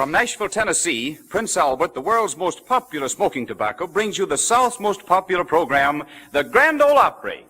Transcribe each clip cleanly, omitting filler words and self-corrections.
From Nashville, Tennessee, Prince Albert, the world's most popular smoking tobacco, brings you the South's most popular program, the Grand Ole Opry.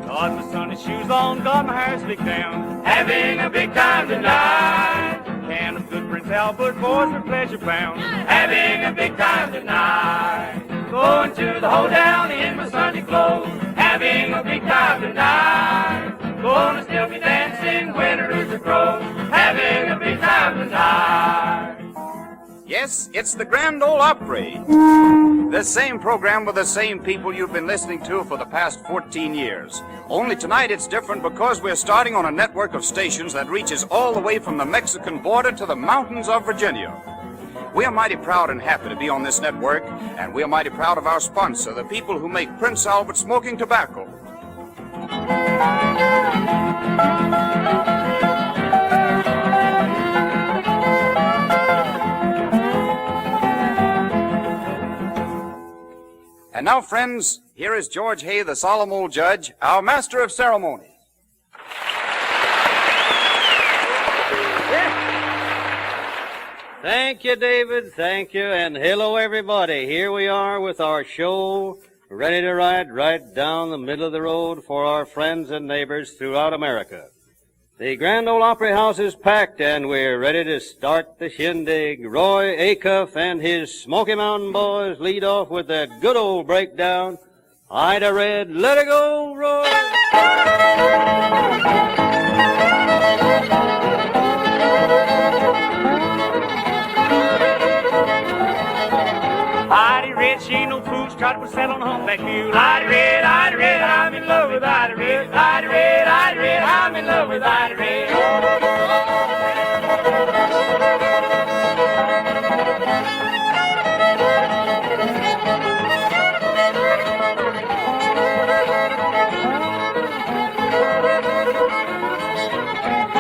Got my sunny shoes on, got my hair slicked down, having a big time tonight. Can of good Prince Albert boys for pleasure bound, having a big time tonight. Going to the hoedown in my Sunday clothes, having a big time tonight. Gonna still be dancing when the rooster crows, having a big time tonight. Yes, it's the Grand Ole Opry. The same program with the same people you've been listening to for the past 14 years. Only tonight it's different because we're starting on a network of stations that reaches all the way from the Mexican border to the mountains of Virginia. We are mighty proud and happy to be on this network, and we are mighty proud of our sponsor, the people who make Prince Albert smoking tobacco. And now, friends, here is George Hay, the solemn old judge, our master of ceremonies. Thank you, David. Thank you. And hello, everybody. Here we are with our show, ready to ride right down the middle of the road for our friends and neighbors throughout America. The Grand Ole Opry House is packed, and we're ready to start the shindig. Roy Acuff and his Smoky Mountain Boys lead off with that good old breakdown. Ida Red, let her go, Roy. Ida Red, she ain't no fool, she tried to put saddle on a humpback mule. Ida Red, I'm in love with Ida Red. Ida Red, I'm in love with Ida Red.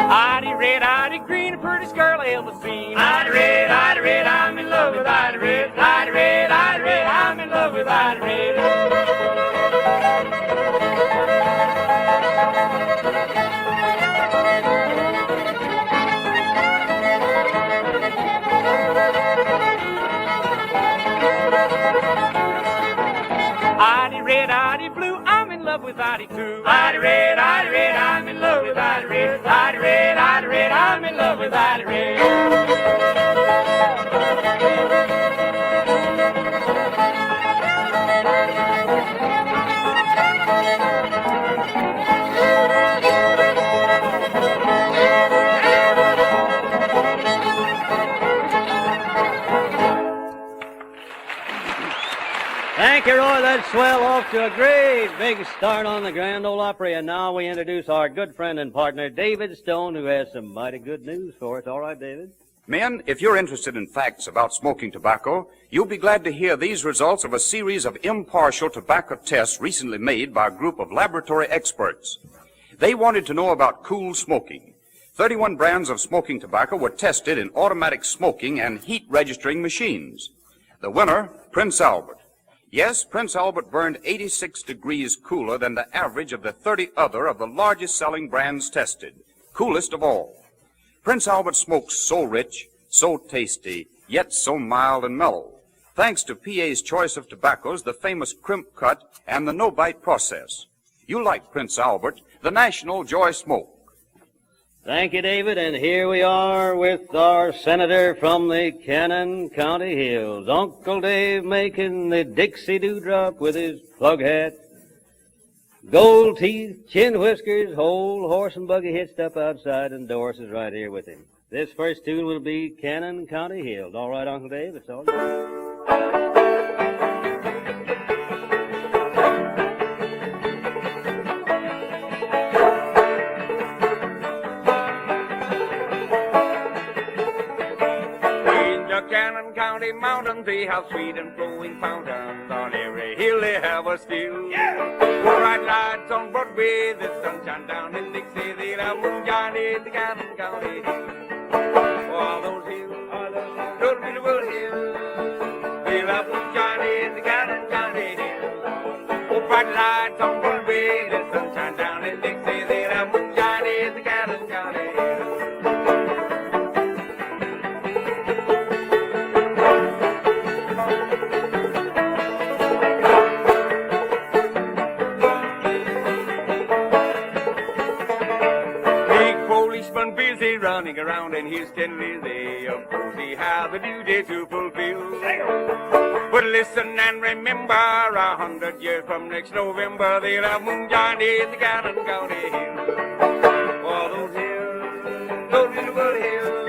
Ida Red, Ida Green, the prettiest girl I ever seen. Ida Red, I'm in love with Ida Red. Ida Red, I'm in love with Ida Red. Ida Red, Ida Blue, I'm in love with Ida too. Ida Red, I'm in love with Ida Red. Ida Red, I'm in love with Ida Red. Thank you, Roy. That's swell. Off to a great big start on the Grand Ole Opry. And now we introduce our good friend and partner, David Stone, who has some mighty good news for us. All right, David? Men, if you're interested in facts about smoking tobacco, you'll be glad to hear these results of a series of impartial tobacco tests recently made by a group of laboratory experts. They wanted to know about cool smoking. 31 brands of smoking tobacco were tested in automatic smoking and heat registering machines. The winner, Prince Albert. Yes, Prince Albert burned 86 degrees cooler than the average of the 30 other of the largest selling brands tested. Coolest of all. Prince Albert smokes so rich, so tasty, yet so mild and mellow. Thanks to PA's choice of tobaccos, the famous crimp cut and the no-bite process. You like Prince Albert, the national joy smoke. Thank you, David. And here we are with our senator from the Cannon County Hills, Uncle Dave, making the Dixie Dewdrop with his plug hat. Gold teeth, chin whiskers, whole horse and buggy hitched up outside, and Doris is right here with him. This first tune will be Cannon County Hills. All right, Uncle Dave, it's all right. Cannon County mountains, they have sweet and flowing fountains. On every hill they have a still. Yeah! Bright lights on Broadway, the sunshine down in Dixie. They have moonshine in the Cannon County hills. All those hills are those beautiful hills. They have moonshine in the Cannon County hills. Oh, bright lights on Broadway, the sunshine down in Dixie. running around in his tin lizzie. Of course he has a duty to fulfill. But listen and remember, 100 years from next November, they'll have moonshine in the Cannon County hills. For those hills, those beautiful hills,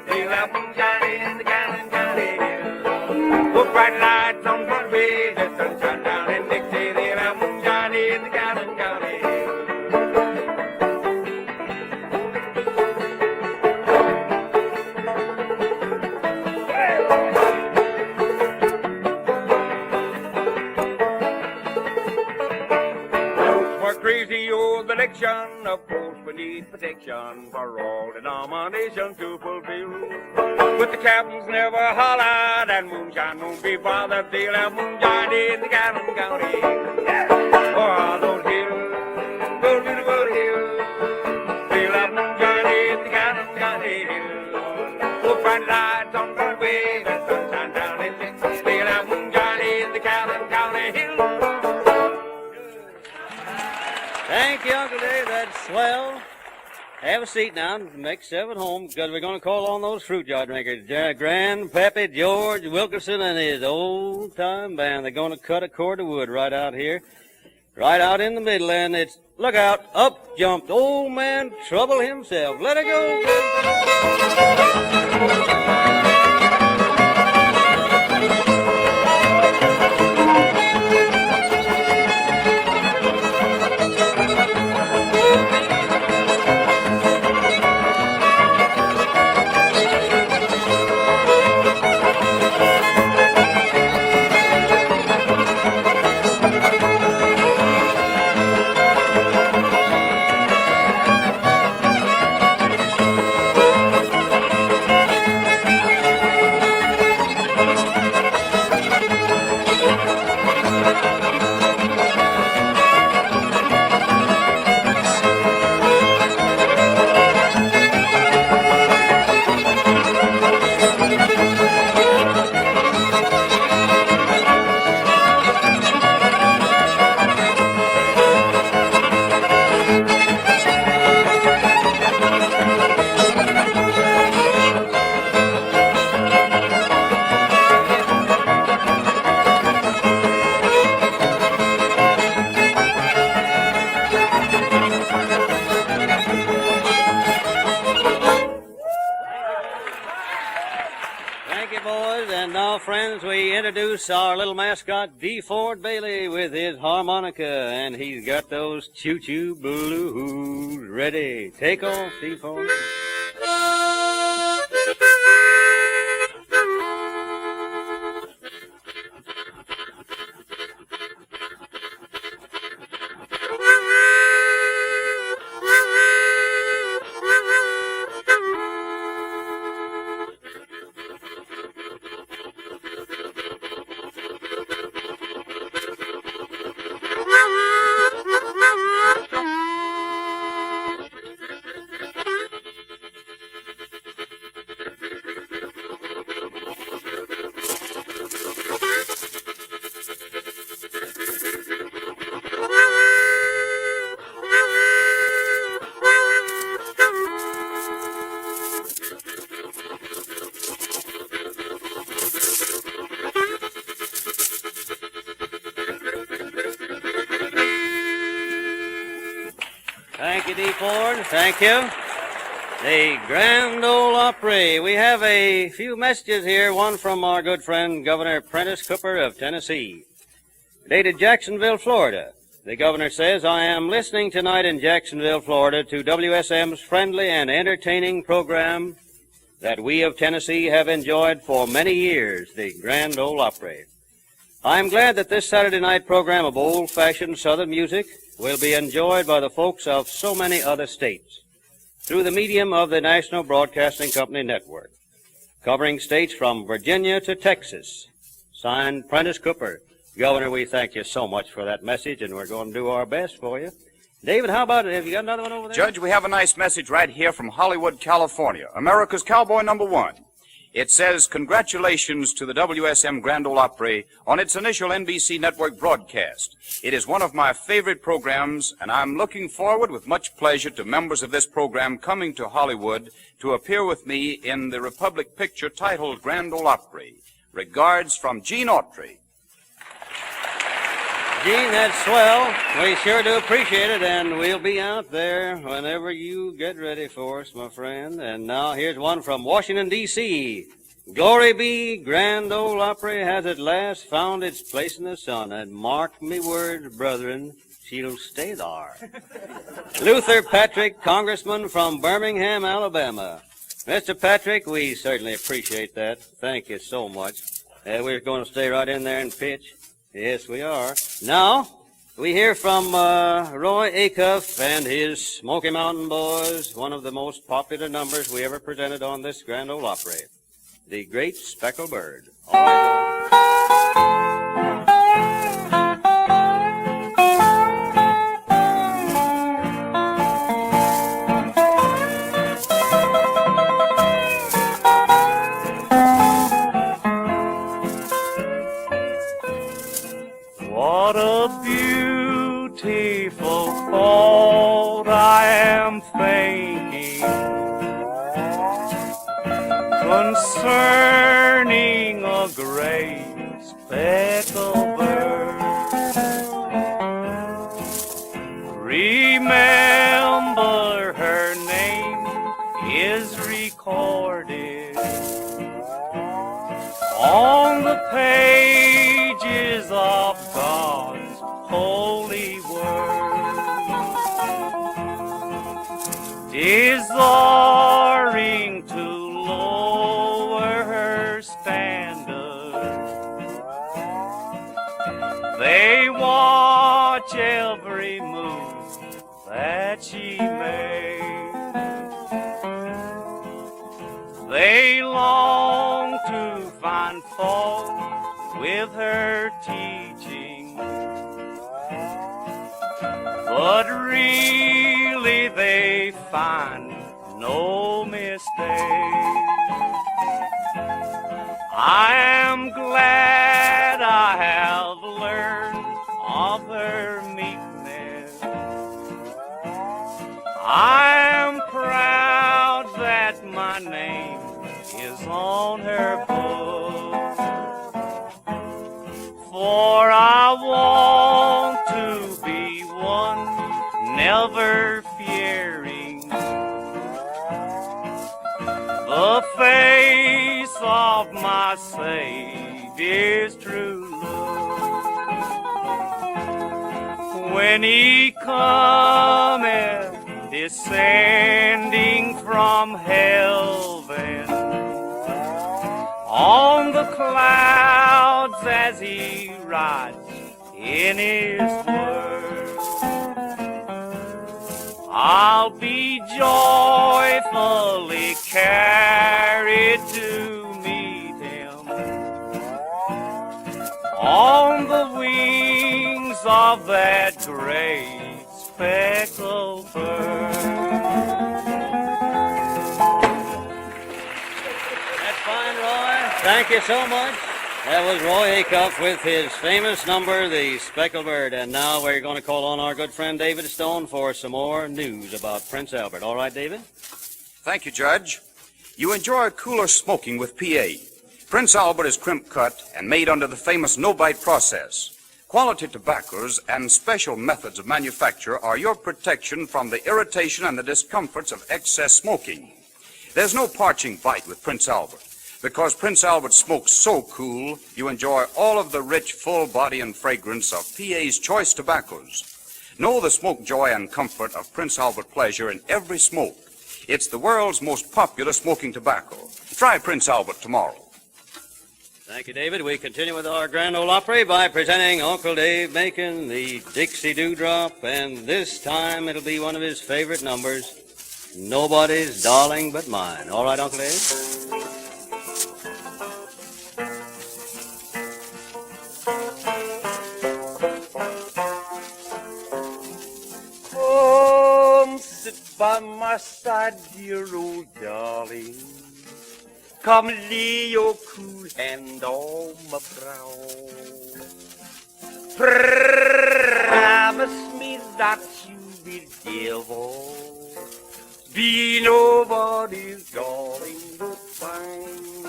they'll have moonshine in the Cannon County hills. With bright lights on Broadway, the sunshine down in Dixie, they'll have moonshine in the Cannon County hills. Crazy old election, of course we need protection for all denominations to fulfill. But the captains never hollered and moonshine won't be bothered. They'll have moonshine in the Cannon County hills. Oh, those hills, those beautiful hills, they'll have moonshine in the Cannon County hills. We'll find lights on Broadway, the sunshine down in Dixie, they'll have moonshine in the Cannon County hills. Thank you, Uncle Dave. That's swell. Have a seat now and make yourself at home because we're going to call on those fruit jar drinkers. Grandpappy George Wilkerson and his old-time band. They're going to cut a cord of wood right out here, right out in the middle. And it's, look out, up jumped old man Trouble himself. Let it go, introduce our little mascot, D. Ford Bailey, with his harmonica, and he's got those choo-choo blues ready. Take off, D. Ford. Thank you, D. Ford. Thank you. The Grand Ole Opry. We have a few messages here. One from our good friend, Governor Prentice Cooper of Tennessee. Dated Jacksonville, Florida. The governor says, I am listening tonight in Jacksonville, Florida to WSM's friendly and entertaining program that we of Tennessee have enjoyed for many years, the Grand Ole Opry. I'm glad that this Saturday night program of old-fashioned Southern music will be enjoyed by the folks of so many other states through the medium of the National Broadcasting Company Network, covering states from Virginia to Texas. Signed, Prentice Cooper. Governor, we thank you so much for that message, and we're going to do our best for you. David, how about it? Have you got another one over there? Judge, we have a nice message right here from Hollywood, California, America's cowboy number one. It says, "Congratulations to the WSM Grand Ole Opry on its initial NBC network broadcast. It is one of my favorite programs, and I'm looking forward with much pleasure to members of this program coming to Hollywood to appear with me in the Republic picture titled Grand Ole Opry. Regards from Gene Autry." Gene, that's swell. We sure do appreciate it, and we'll be out there whenever you get ready for us, my friend. And now here's one from Washington, D.C. Glory be, Grand Ole Opry has at last found its place in the sun, and mark me words, brethren, she'll stay there. Luther Patrick, Congressman from Birmingham, Alabama. Mr. Patrick, we certainly appreciate that. Thank you so much. We're going to stay right in there and pitch. Yes, we are. Now, we hear from Roy Acuff and his Smoky Mountain Boys, one of the most popular numbers we ever presented on this Grand Ole Opry, The Great Speckled Bird. All right. What a beautiful thought I am thinking concerning a great speckled bird. Remember, her name is recorded on the pages of God's holy word, desiring to lower her standard. They watch every move that she makes. They long to find fault with her teaching, but really they find no mistake. I am glad I have learned of her meekness. I am proud that my name is on her book, for I want to be one never fearing the face of my Savior's true love. When he cometh descending from heaven on the clouds as he rides in his word, I'll be joyfully carried to meet him on the wings of that great speckled bird. That's fine, Roy. Thank you so much. That was Roy Acuff with his famous number, The Speckled Bird. And now we're going to call on our good friend David Stone for some more news about Prince Albert. All right, David? Thank you, Judge. You enjoy cooler smoking with PA. Prince Albert is crimp cut and made under the famous no-bite process. Quality tobaccos and special methods of manufacture are your protection from the irritation and the discomforts of excess smoking. There's no parching bite with Prince Albert. Because Prince Albert smokes so cool, you enjoy all of the rich, full body and fragrance of PA's choice tobaccos. Know the smoke joy and comfort of Prince Albert pleasure in every smoke. It's the world's most popular smoking tobacco. Try Prince Albert tomorrow. Thank you, David. We continue with our Grand Ole Opry by presenting Uncle Dave Macon, the Dixie Dewdrop, and this time it'll be one of his favorite numbers, Nobody's Darling But Mine. All right, Uncle Dave? Come sit by my side, dear old darling. Come lay your cool hand on my brow. Promise me that you will never be nobody's darling but mine.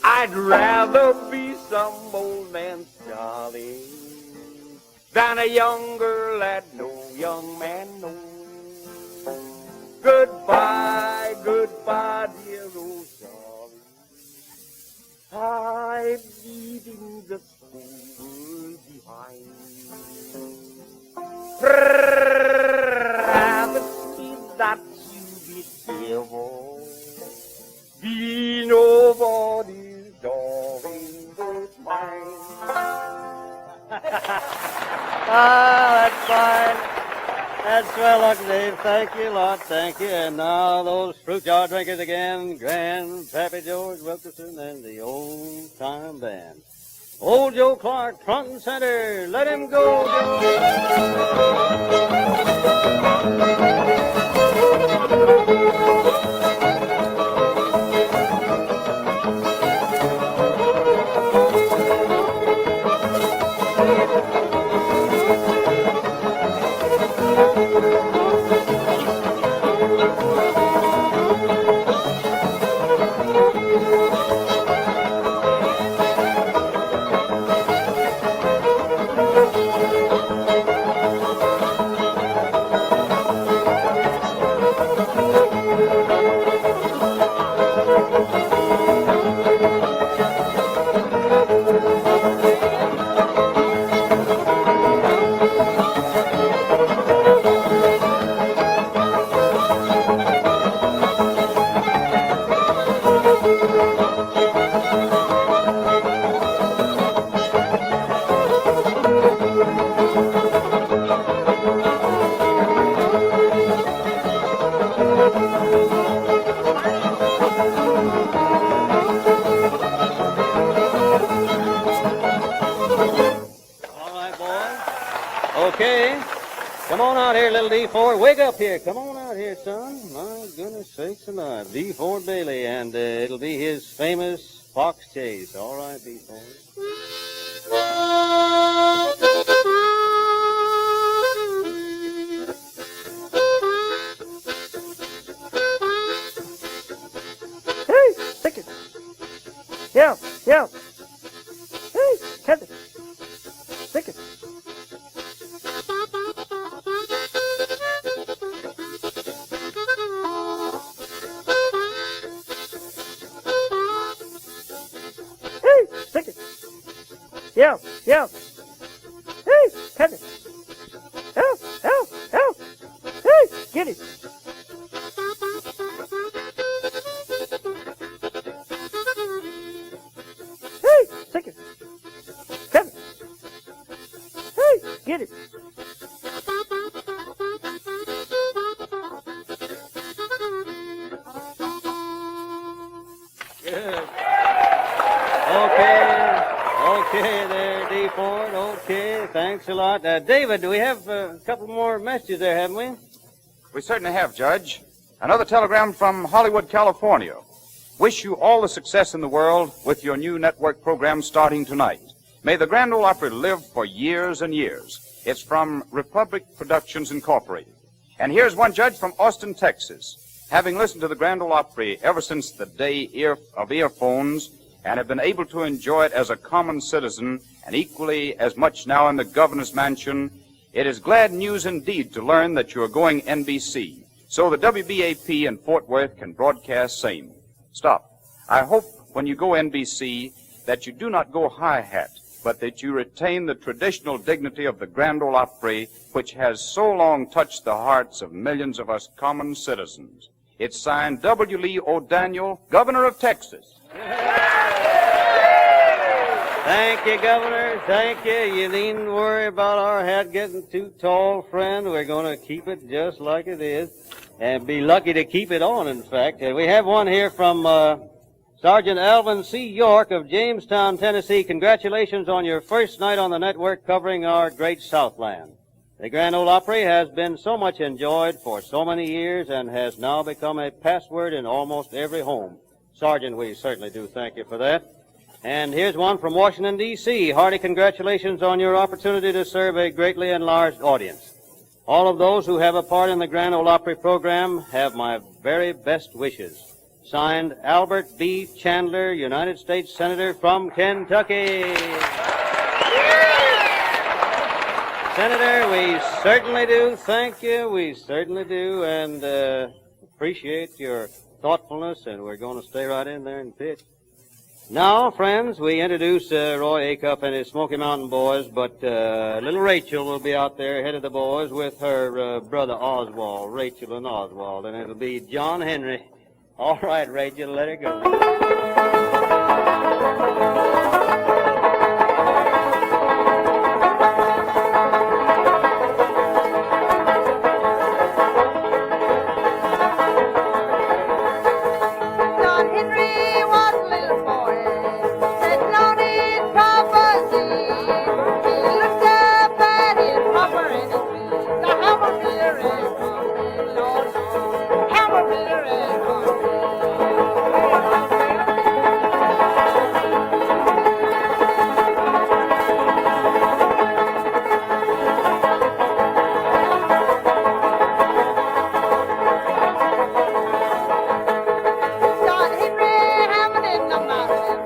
I'd rather be some old man's darling than a young girl that no young man knows. Goodbye, goodbye, dear old darling. I'm leaving this whole world behind. Promise me that you will never be nobody's darling but mine. That's fine. That's swell, Uncle Dave. Thank you a lot. Thank you. And now those fruit jar drinkers again, Grandpappy George Wilkerson and the old time band. Old Joe Clark, front and center. Let him go, Joe. Okay. Come on out here, little D4. Wake up here. Come on out here, son. My goodness sakes alive. D4 Bailey, and it'll be his famous fox chase. All right, D4. Hey, take it. Yeah, yeah. Hey, catch it. Take it. Hey, take it. Yeah, yeah. Hey, catch it. Help, help, help. Hey, get it. Hey, take it. Catch it. Hey, get it. Good. Okay there, D. Ford. Okay, thanks a lot. David, we have a couple more messages there, haven't we? We certainly have, Judge. Another telegram from Hollywood, California. Wish you all the success in the world with your new network program starting tonight. May the Grand Ole Opry live for years and years. It's from Republic Productions Incorporated. And here's one, Judge, from Austin, Texas. Having listened to the Grand Ole Opry ever since the day of earphones and have been able to enjoy it as a common citizen and equally as much now in the governor's mansion, it is glad news indeed to learn that you are going NBC, so the WBAP in Fort Worth can broadcast same. Stop. I hope when you go NBC that you do not go hi-hat, but that you retain the traditional dignity of the Grand Ole Opry, which has so long touched the hearts of millions of us common citizens. It's signed W. Lee O'Daniel, Governor of Texas. Thank you, Governor. Thank you. You needn't worry about our hat getting too tall, friend. We're going to keep it just like it is and be lucky to keep it on, in fact. We have one here from Sergeant Alvin C. York of Jamestown, Tennessee, congratulations on your first night on the network covering our great Southland. The Grand Ole Opry has been so much enjoyed for so many years and has now become a password in almost every home. Sergeant, we certainly do thank you for that. And here's one from Washington, D.C. Hearty congratulations on your opportunity to serve a greatly enlarged audience. All of those who have a part in the Grand Ole Opry program have my very best wishes. Signed, Albert B. Chandler, United States Senator from Kentucky. Senator, we certainly do thank you. We certainly do, and appreciate your thoughtfulness, and we're going to stay right in there and pitch. Now, friends, we introduce Roy Acup and his Smoky Mountain Boys, but little Rachel will be out there ahead of the boys with her brother Oswald, Rachel and Oswald, and it'll be John Henry. All right, Rachel, let her go. John Henry was a little boy, sitting on his papa's knee. He looked up at his papa and his feet. The hammer beer is coming, Lord, Lord. Hammer beer is coming. John Henry having in the mountain,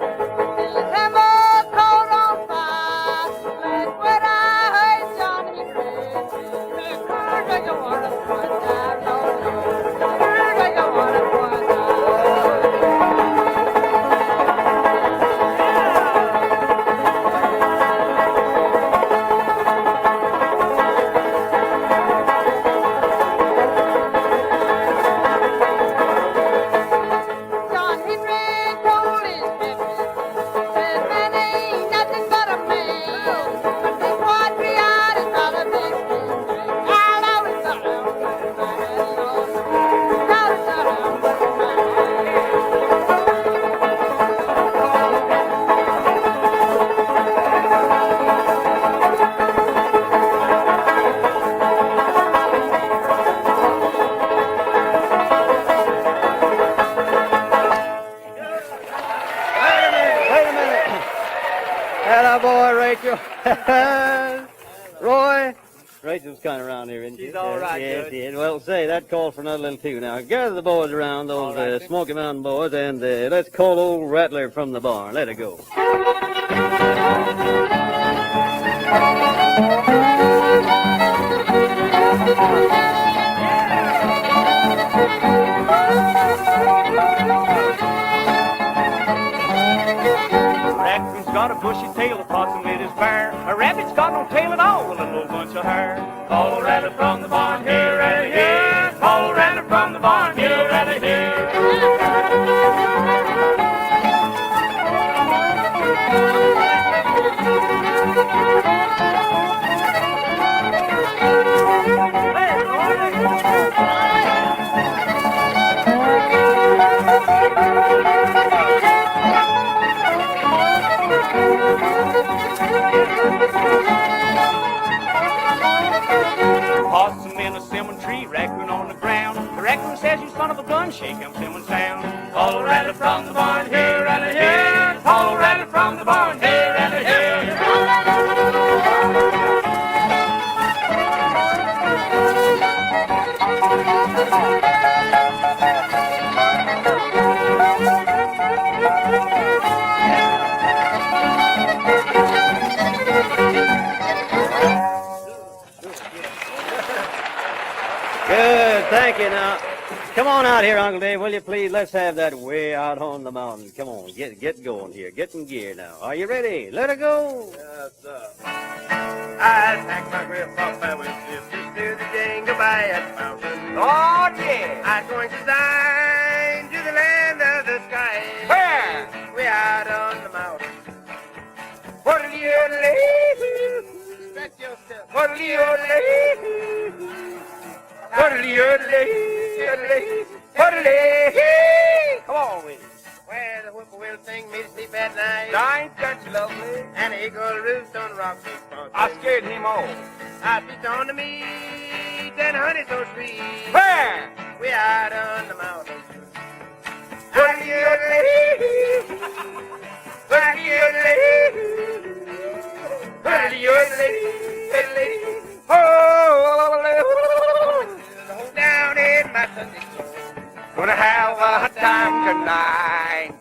till his hammer caught on fire. Last when I heard John Henry say, "Girl, do you wanna put down, Lord, Lord? Girl, do you wanna put down?" John Henry told his baby, said, "Man ain't nothing but a man. But this what we are is not a big thing. All out is around with my head, Lord. All is around with my Wait a minute. Hello, boy, Rachel. Roy. Rachel's kind of around here, isn't she? She's all right, Yes, Judge. yes. Well, say, that called for another little tune. Now, gather the boys around, those All right, sir. Smoky Mountain boys, and let's call old Rattler from the barn. Let her go. A raccoon's got a bushy tail, a possum lit his bear. A rabbit's got no tail at all, with a little bunch of hair. Call a rattler from the barn, here, rattler, here. Call a rattler from the barn, here, rattler, here. Possum in a cinnamon tree, raccoon on the ground. The raccoon says, "You son of a gun, shake him cinnamon down." Call a rattler from the barn, here, rattler, here. Call a rattler from the barn, here, rattler, here. Good, thank you. Now, come on out here, Uncle Dave, will you please? Let's have that way out on the mountain. Come on, get going here. Get in gear now. Are you ready? Let her go. Yes, sir. I packed my grandpapa with sisters to the Jingle Bad Mountain. Oh, yeah. I'm going to dine to the land of the sky. Where? We out on the mountain. What'll you leave? Stretch yourself. What'll you leave? What'll you leave? What'll you leave? Come on with it. Where the whip papa will sing me to sleep at night. I ain't that lovely. And an eagle roost on the rocks. I scared him off. I spit on the meat and honey so sweet. Where? We out on the mountain. Down in my Sunday clothes. Gonna have a time tonight.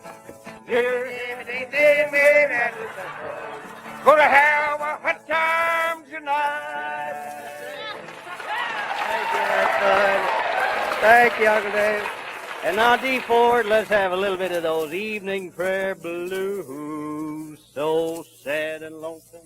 Gonna have a time tonight. Thank you, Uncle Dave. And now, D. Ford, let's have a little bit of those evening prayer blues. So sad and lonesome.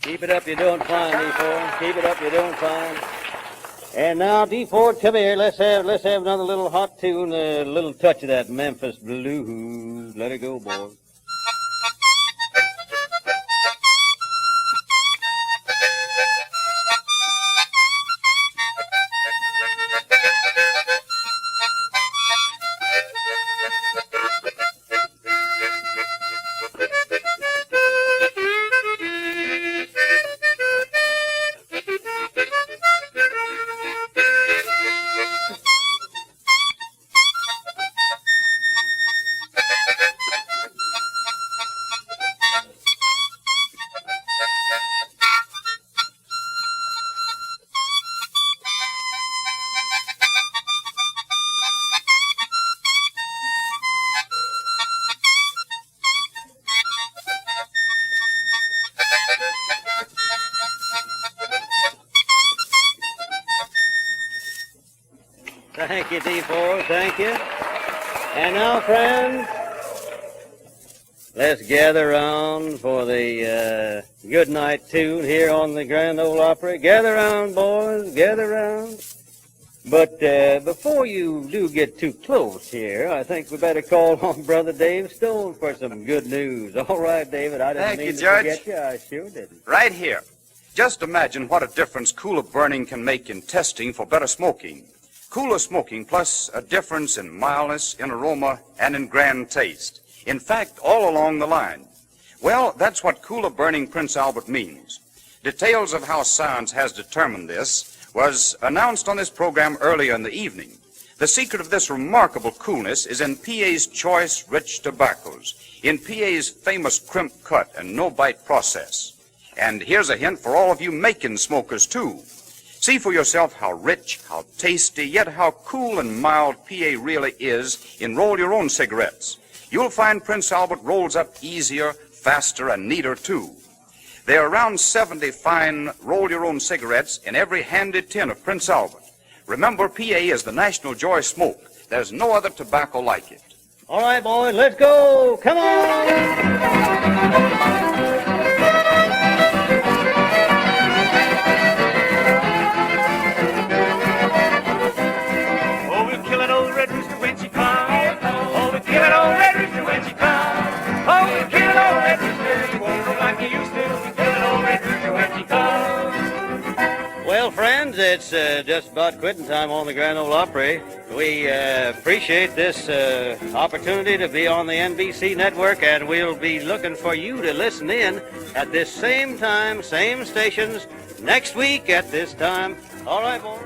Keep it up, you're doing fine, D. Ford. Keep it up, you're doing fine. And now, D. Ford, come here. Let's have another little hot tune, a little touch of that Memphis blues. Let it go, boy. Thank you, D. Ford. Thank you. And now, friends, let's gather round for the good night tune here on the Grand Ole Opry. Gather round, boys. Gather round. But before you do get too close here, I think we better call on Brother Dave Stone for some good news. All right, David. I didn't Thank mean you, to Judge. forget you. I sure didn't. Right here. Just imagine what a difference cooler burning can make in testing for better smoking. Cooler smoking plus a difference in mildness, in aroma, and in grand taste. In fact, all along the line. Well, that's what cooler burning Prince Albert means. Details of how science has determined this was announced on this program earlier in the evening. The secret of this remarkable coolness is in PA's choice rich tobaccos, in PA's famous crimp cut and no-bite process. And here's a hint for all of you Macon smokers, too. See for yourself how rich, how tasty, yet how cool and mild PA really is in roll your own cigarettes. You'll find Prince Albert rolls up easier, faster, and neater, too. There are around 70 fine roll-your-own cigarettes in every handy tin of Prince Albert. Remember, PA is the national joy smoke. There's no other tobacco like it. All right, boys, let's go. Come on. Well, friends, it's just about quitting time on the Grand Ole Opry. We appreciate this opportunity to be on the NBC network, and we'll be looking for you to listen in at this same time, same stations, next week at this time. All right, boys.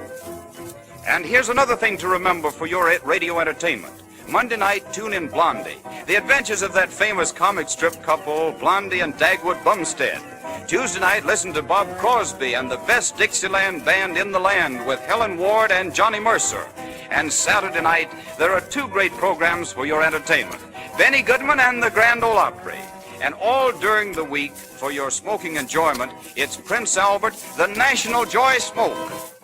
And here's another thing to remember for your radio entertainment. Monday night, tune in Blondie, the adventures of that famous comic strip couple, Blondie and Dagwood Bumstead. Tuesday night, listen to Bob Crosby and the best Dixieland band in the land with Helen Ward and Johnny Mercer. And Saturday night, there are two great programs for your entertainment, Benny Goodman and the Grand Ole Opry. And all during the week, for your smoking enjoyment, it's Prince Albert, the National Joy Smoke.